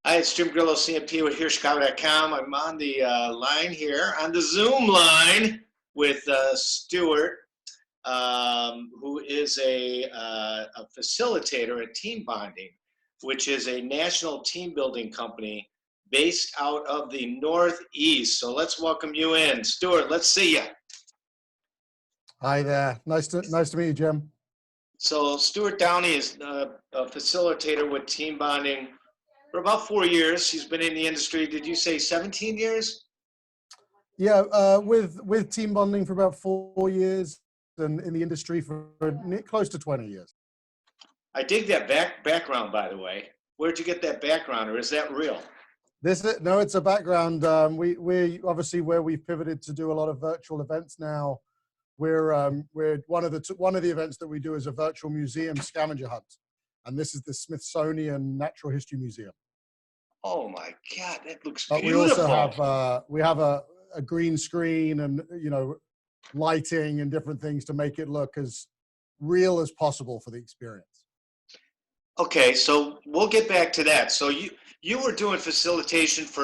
Hi, it's Jim Grillo, CMP with HeresChicago.com. I'm on the line here, on the Zoom line with Stuart, who is a facilitator at Teambonding, which is a national team building company based out of the Northeast. So let's welcome you in. Stuart, let's see you. Hi there. Nice to meet you, Jim. So Stuart Downie is a facilitator with Teambonding for about 4 years. He's been in the industry, did you say 17 years? Yeah, with Teambonding for about 4 years, and in the industry for close to 20 years. I dig that background, by the way. Where'd you get that background, or is that real? No, it's a background. We obviously, where we've pivoted to do a lot of virtual events now. We're one of the events that we do is a virtual museum scavenger hunt, and this is the Smithsonian Natural History Museum. Oh my God, that looks but beautiful. We also have a green screen and lighting and different things to make it look as real as possible for the experience. Okay, so we'll get back to that. So you were doing facilitation for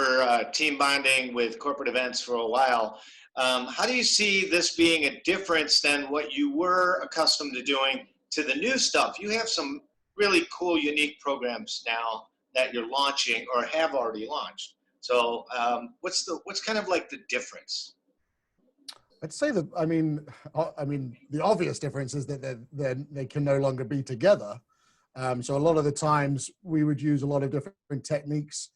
Teambonding with corporate events for a while. How do you see this being a difference than what you were accustomed to doing to the new stuff? You have some really cool, unique programs now that you're launching or have already launched. So what's kind of like the difference? I'd say that, I mean, the obvious difference is that they can no longer be together. So a lot of the times we would use a lot of different techniques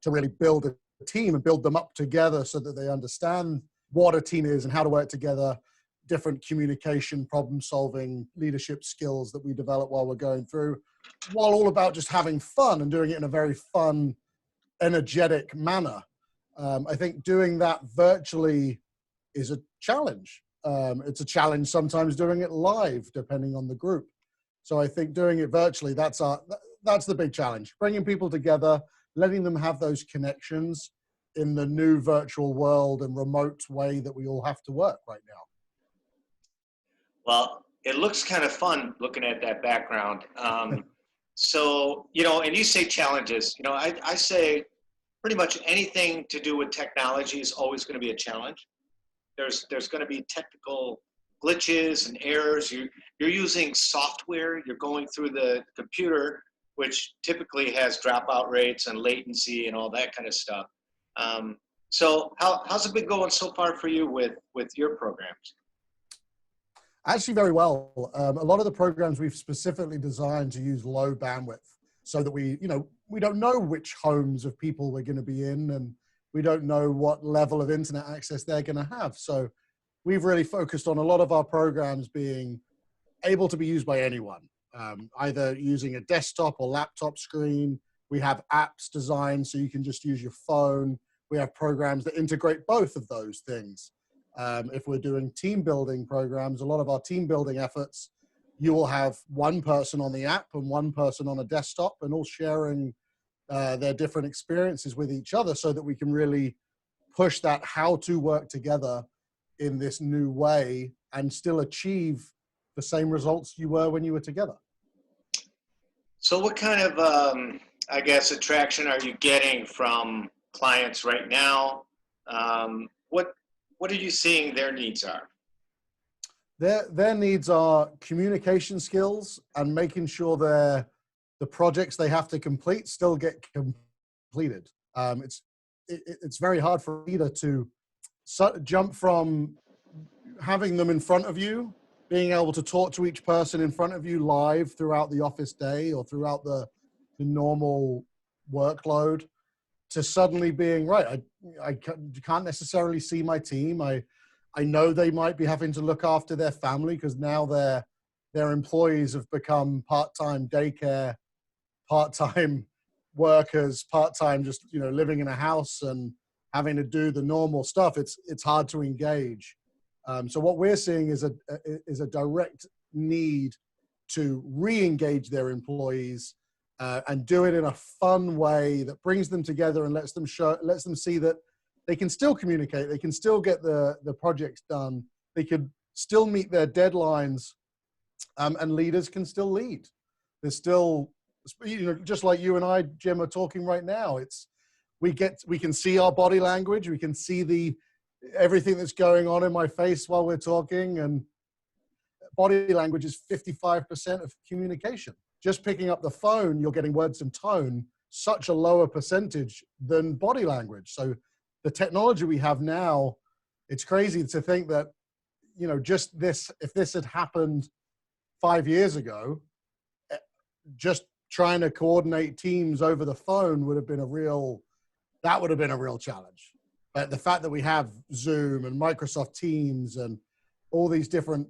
to really build a team and build them up together so that they understand what a team is and how to work together, different communication, problem solving, leadership skills that we develop while we're going through, while all about just having fun and doing it in a very fun, energetic manner. I think doing that virtually is a challenge. It's a challenge sometimes doing it live, depending on the group. So I think doing it virtually, that's the big challenge. Bringing people together, letting them have those connections in the new virtual world and remote way that we all have to work right now. Well, it looks kind of fun looking at that background. So, and you say challenges, I say pretty much anything to do with technology is always going to be a challenge. There's going to be technical glitches and errors. You're using software, you're going through the computer, which typically has dropout rates and latency and all that kind of stuff. So how's it been going so far for you with your programs? Actually, very well. A lot of the programs we've specifically designed to use low bandwidth so that we don't know which homes of people we're going to be in, and we don't know what level of internet access they're going to have. So we've really focused on a lot of our programs being able to be used by anyone, either using a desktop or laptop screen. We have apps designed so you can just use your phone. We have programs that integrate both of those things. If we're doing team building programs, a lot of our team building efforts, you will have one person on the app and one person on a desktop and all sharing their different experiences with each other so that we can really push that how to work together in this new way and still achieve the same results you were when you were together. So what kind of, attraction are you getting from clients right now? What are you seeing their needs are? Their needs are communication skills and making sure the projects they have to complete still get completed. It's very hard for a leader to jump from having them in front of you, being able to talk to each person in front of you live throughout the office day or throughout the normal workload, to suddenly being, right, I can't necessarily see my team. I know they might be having to look after their family because now their employees have become part-time daycare, part-time workers, part-time just, living in a house and having to do the normal stuff. It's hard to engage. So what we're seeing is a direct need to re-engage their employees and do it in a fun way that brings them together and lets them see that they can still communicate, they can still get the projects done, they could still meet their deadlines, and leaders can still lead. There's still You know, just like you and I, Jim, are talking right now. We can see our body language. We can see everything that's going on in my face while we're talking, and body language is 55% of communication. Just picking up the phone, you're getting words and tone, such a lower percentage than body language. So the technology we have now, it's crazy to think that, you know, just this, if this had happened 5 years ago, just trying to coordinate teams over the phone would have been a real challenge. But the fact that we have Zoom and Microsoft Teams and all these different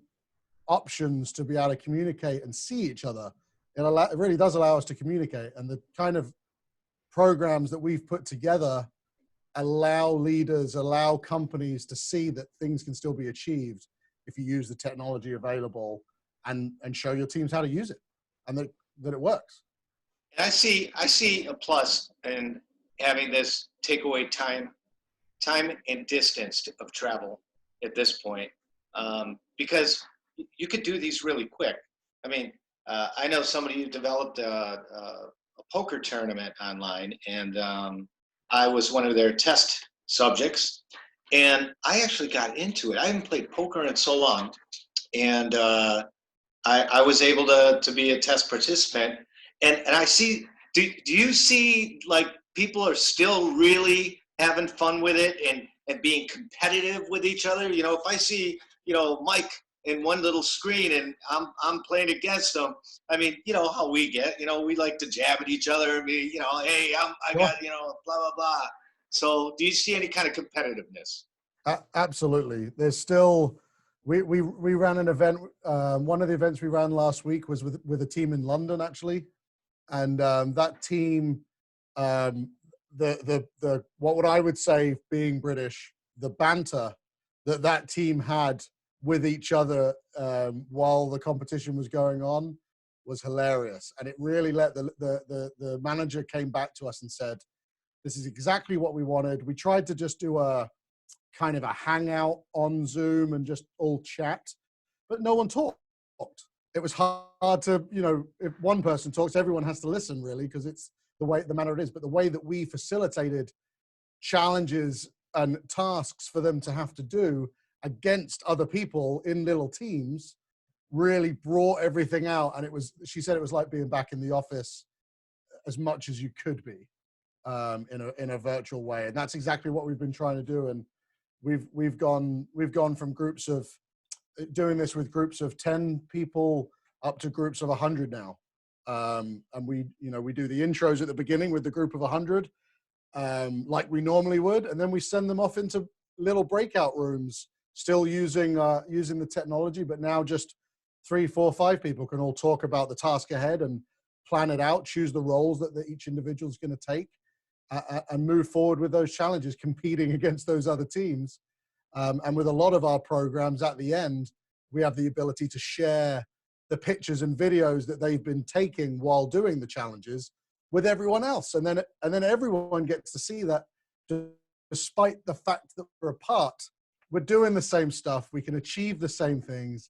options to be able to communicate and see each other, it really does allow us to communicate. And the kind of programs that we've put together allow leaders, allow companies to see that things can still be achieved if you use the technology available and show your teams how to use it, and that it works. And I see a plus in having this take away time and distance of travel at this point, because you could do these really quick. I mean, I know somebody who developed a poker tournament online, and I was one of their test subjects, and I actually got into it. I haven't played poker in so long, and I was able to be a test participant, and I see. Do you see, like, people are still really having fun with it and being competitive with each other? You know, if I see, you know, Mike in one little screen and I'm playing against him, I mean, you know how we get, you know, we like to jab at each other and be, you know, hey, I got, you know, blah, blah, blah. So do you see any kind of competitiveness? Absolutely. There's still, we ran an event. One of the events we ran last week was with a team in London, actually. And that team, what I would say, being British, the banter that team had with each other while the competition was going on was hilarious. And it really let the manager came back to us and said, this is exactly what we wanted. We tried to just do a kind of a hangout on Zoom and just all chat, but no one talked. It was hard to, you know, if one person talks, everyone has to listen, really, because it's the manner it is. But the way that we facilitated challenges and tasks for them to have to do against other people in little teams really brought everything out. And she said it was like being back in the office as much as you could be in a virtual way. And that's exactly what we've been trying to do. And we've gone from groups of doing this with groups of 10 people up to groups of 100 now. And we do the intros at the beginning with the group of 100, like we normally would. And then we send them off into little breakout rooms, still using the technology, but now just 3, 4, 5 people can all talk about the task ahead and plan it out, choose the roles that each individual is going to take, and move forward with those challenges, competing against those other teams. And with a lot of our programs at the end, we have the ability to share the pictures and videos that they've been taking while doing the challenges with everyone else. And then everyone gets to see that despite the fact that we're apart, we're doing the same stuff. We can achieve the same things.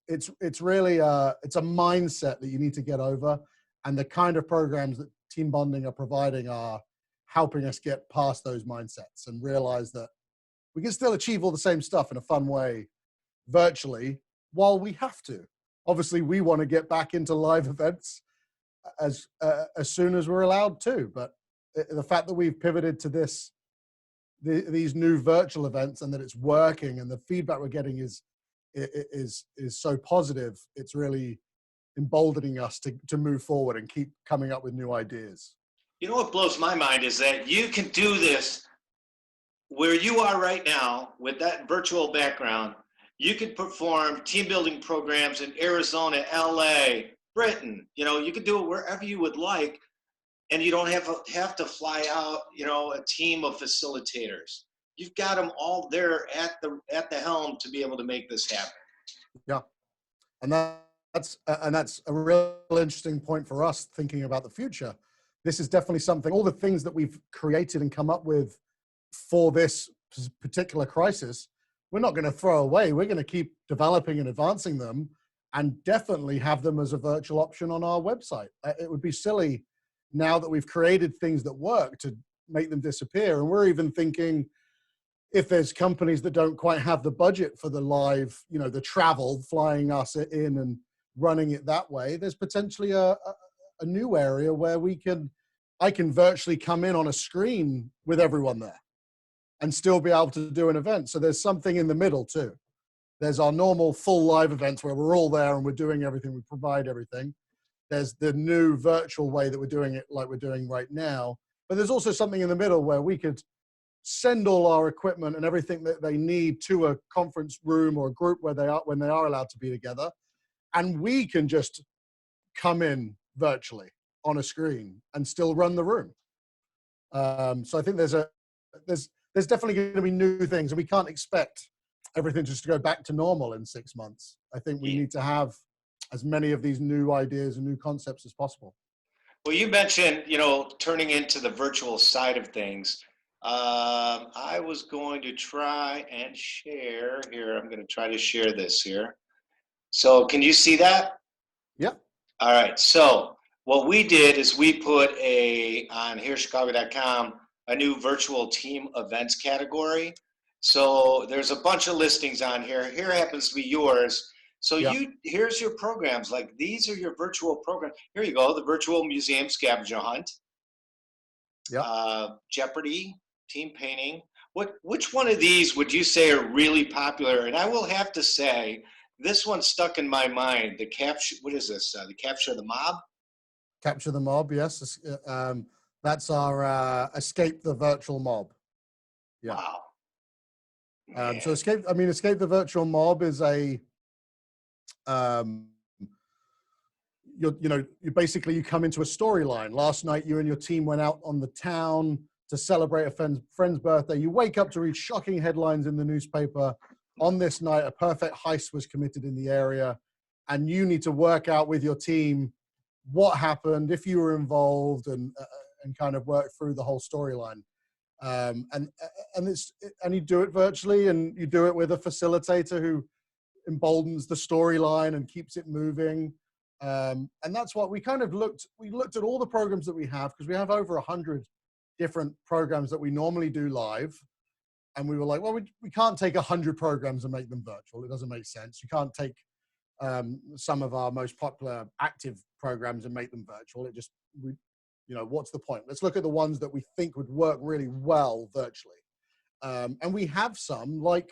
It's really it's a mindset that you need to get over. And the kind of programs that Teambonding are providing are helping us get past those mindsets and realize that we can still achieve all the same stuff in a fun way virtually while we have to. Obviously, we want to get back into live events as soon as we're allowed to. But the fact that we've pivoted to these new virtual events and that it's working and the feedback we're getting is so positive, it's really emboldening us to move forward and keep coming up with new ideas. You know what blows my mind is that you can do this where you are right now with that virtual background. You could perform team building programs in Arizona, LA, Britain. You know, you could do it wherever you would like, and you don't have to fly out, you know, a team of facilitators. You've got them all there at the helm to be able to make this happen. Yeah, and that's a real interesting point for us thinking about the future. This is definitely something. All the things that we've created and come up with for this particular crisis, we're not going to throw away. We're going to keep developing and advancing them and definitely have them as a virtual option on our website. It would be silly now that we've created things that work to make them disappear. And we're even thinking, if there's companies that don't quite have the budget for the live, the travel, flying us in and running it that way, there's potentially a new area where I can virtually come in on a screen with everyone there and still be able to do an event. So there's something in the middle too. There's our normal full live events where we're all there and we're doing everything, we provide everything. There's the new virtual way that we're doing it like we're doing right now. But there's also something in the middle where we could send all our equipment and everything that they need to a conference room or a group when they are allowed to be together. And we can just come in virtually on a screen and still run the room. So I think there's definitely going to be new things, and we can't expect everything just to go back to normal in 6 months. I think we need to have as many of these new ideas and new concepts as possible. Well, you mentioned, turning into the virtual side of things. I was going to try and share here. I'm going to try to share this here. So can you see that? Yep. All right. So what we did is we put on HeresChicago.com a new virtual team events category. So there's a bunch of listings on here. Here happens to be yours. So here's your programs. Like, these are your virtual programs. Here you go. The virtual museum scavenger hunt. Jeopardy, team painting. Which one of these would you say are really popular? And I will have to say, this one stuck in my mind. The capture. What is this? The capture the mob. Capture the mob. Yes. That's our escape the virtual mob. Yeah. Wow. So escape the virtual mob is you come into a storyline. Last night, you and your team went out on the town to celebrate a friend's birthday. You wake up to read shocking headlines in the newspaper. On this night, a perfect heist was committed in the area, and you need to work out with your team what happened, if you were involved, and kind of work through the whole storyline. And you do it virtually, and you do it with a facilitator who emboldens the storyline and keeps it moving. And that's what we kind of we looked at all the programs that we have, because we have over 100 different programs that we normally do live. And we were like, well, we can't take 100 programs and make them virtual. It doesn't make sense. You can't take some of our most popular active programs and make them virtual. What's the point? Let's look at the ones that we think would work really well virtually. And we have some, like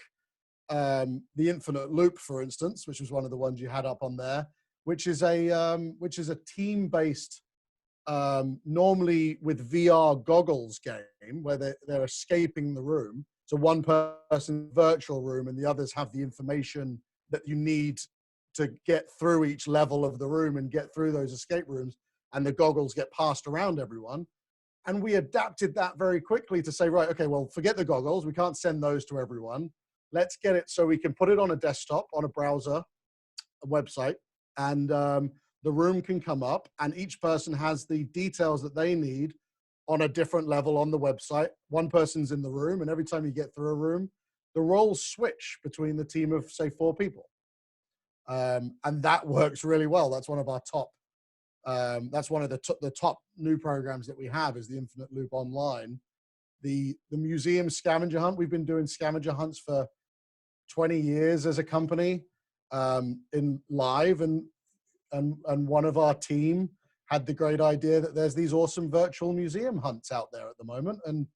the Infinite Loop, for instance, which was one of the ones you had up on there, which is a team-based, normally with VR goggles game, where they're escaping the room. So one person virtual room, and the others have the information that you need to get through each level of the room and get through those escape rooms, and the goggles get passed around everyone. And we adapted that very quickly to say, right, okay, well, forget the goggles. We can't send those to everyone. Let's get it so we can put it on a desktop, on a browser, a website, and the room can come up, and each person has the details that they need on a different level on the website. One person's in the room, and every time you get through a room, the roles switch between the team of, say, 4 people. And that works really well. That's one of our top, that's one of the top new programs that we have, is the Infinite Loop Online. The museum scavenger hunt, we've been doing scavenger hunts for 20 years as a company, in live, and one of our team had the great idea that there's these awesome virtual museum hunts out there at the moment. And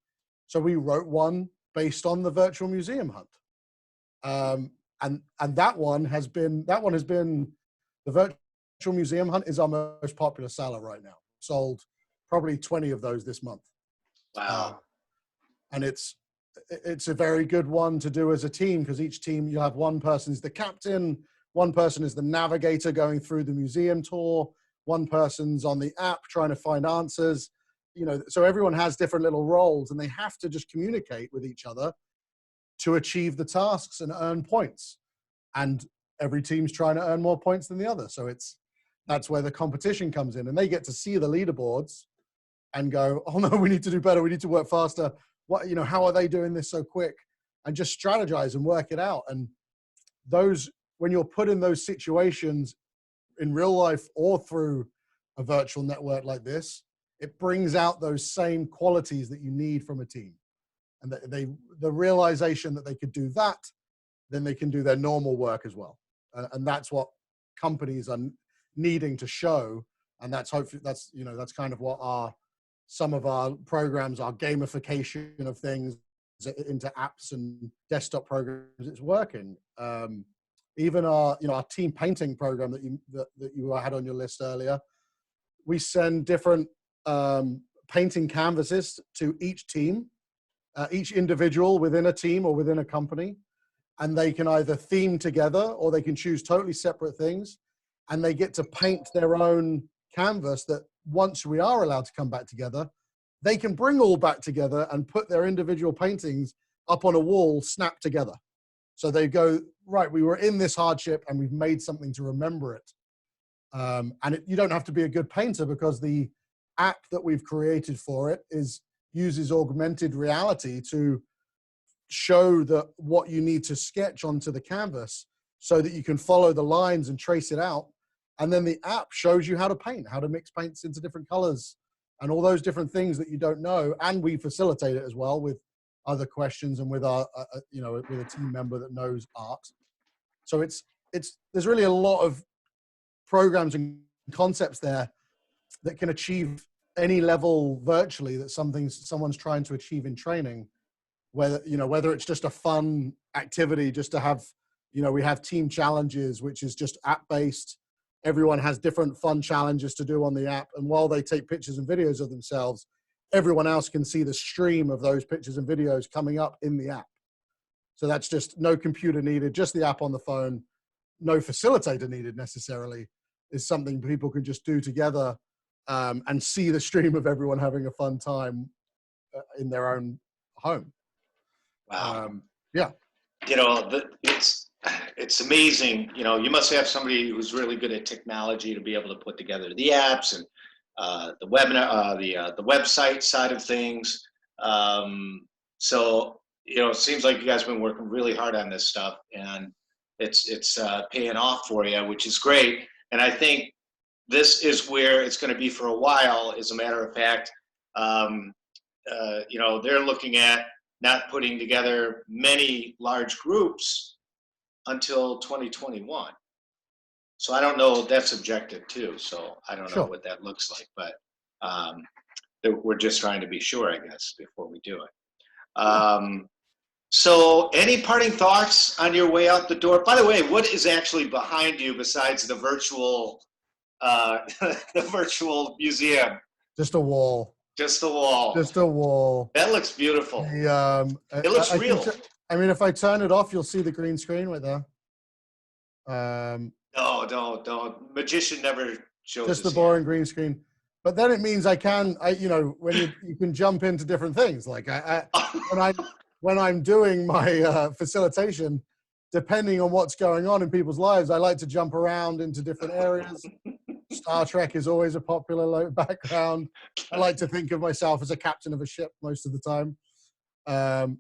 so we wrote one based on the virtual museum hunt. And that one has been, the virtual museum hunt is our most popular seller right now. Sold probably 20 of those this month. Wow. And it's a very good one to do as a team, because each team, you have one person is the captain, one person is the navigator going through the museum tour, one person's on the app trying to find answers, so everyone has different little roles, and they have to just communicate with each other to achieve the tasks and earn points. And every team's trying to earn more points than the other. So that's where the competition comes in, and they get to see the leaderboards and go, oh no, we need to do better. We need to work faster. How are they doing this so quick? And just strategize and work it out. And those when you're put in those situations in real life or through a virtual network like this, it brings out those same qualities that you need from a team. And the realization that they could do that, then they can do their normal work as well. And that's what companies are needing to show. And that's hopefully, that's kind of what some of our programs, our gamification of things into apps and desktop programs, it's working. Even our team painting program that you had on your list earlier, we send different painting canvases to each team, each individual within a team or within a company, and they can either theme together or they can choose totally separate things, and they get to paint their own canvas that once we are allowed to come back together, they can bring all back together and put their individual paintings up on a wall, snapped together. So they go, right, we were in this hardship and we've made something to remember it. You don't have to be a good painter, because the app that we've created for it uses augmented reality to show what you need to sketch onto the canvas so that you can follow the lines and trace it out. And then the app shows you how to paint, how to mix paints into different colors and all those different things that you don't know. And we facilitate it as well with other questions and with with a team member that knows art. So there's really a lot of programs and concepts there that can achieve any level virtually that someone's trying to achieve in training, whether it's just a fun activity, just to have, we have team challenges, which is just app based. Everyone has different fun challenges to do on the app. And while they take pictures and videos of themselves, everyone else can see the stream of those pictures and videos coming up in the app. So that's just no computer needed, just the app on the phone, no facilitator needed necessarily. Is something people can just do together and see the stream of everyone having a fun time in their own home. Wow. Yeah. It's amazing. You must have somebody who's really good at technology to be able to put together the apps and the webinar, the website side of things. So it seems like you guys have been working really hard on this stuff, and it's paying off for you, which is great. And I think this is where it's going to be for a while. As a matter of fact, they're looking at not putting together many large groups until 2021. So I don't know, that's subjective too. So I don't know what that looks like, but we're just trying to be sure, I guess, before we do it. So any parting thoughts on your way out the door? By the way, what is actually behind you besides the virtual the virtual museum? Just a wall. Just a wall. Just a wall. That looks beautiful. It looks real. If I turn it off, you'll see the green screen right there. No, don't. Magician never shows just the boring green screen. But then it means when you can jump into different things. Like when I'm doing my facilitation, depending on what's going on in people's lives, I like to jump around into different areas. Star Trek is always a popular background. I like to think of myself as a captain of a ship most of the time.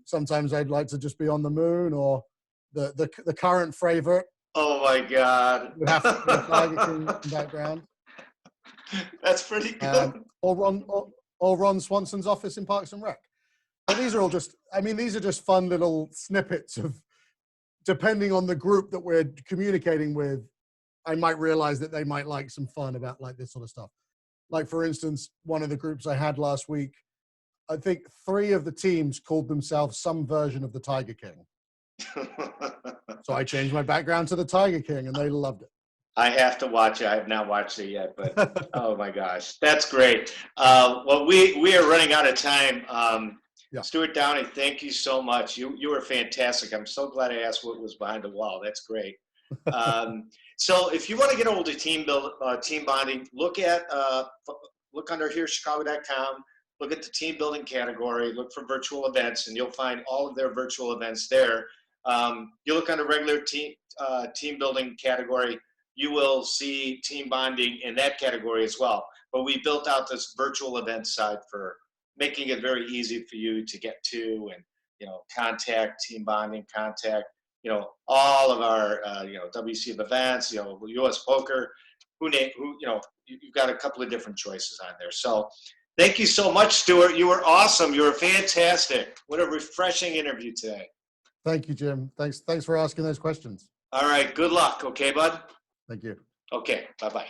Sometimes I'd like to just be on the moon, or the current favorite. Oh my God! Would have to be a Tiger King in the background. That's pretty good. Or Ron Swanson's office in Parks and Rec. But these are all these are just fun little snippets of, depending on the group that we're communicating with, I might realize that they might like some fun about like this sort of stuff. Like, for instance, one of the groups I had last week, I think 3 of the teams called themselves some version of the Tiger King. So I changed my background to the Tiger King, and they loved it. I have to watch it. I have not watched it yet, but oh my gosh, that's great. Well, we are running out of time. Stuart Downie, thank you so much. You were fantastic. I'm so glad I asked what was behind the wall. That's great. So if you want to get a hold of team bonding, look under HeresChicago.com. Look at the team building category. Look for virtual events, and you'll find all of their virtual events there. You look under regular team building category, you will see team bonding in that category as well. But we built out this virtual event side for making it very easy for you to get to and contact team bonding, contact all of our, WCF events, US Poker, you've got a couple of different choices on there. So thank you so much, Stuart. You were awesome. You were fantastic. What a refreshing interview today. Thank you, Jim. Thanks for asking those questions. All right. Good luck. Okay, bud? Thank you. Okay. Bye-bye.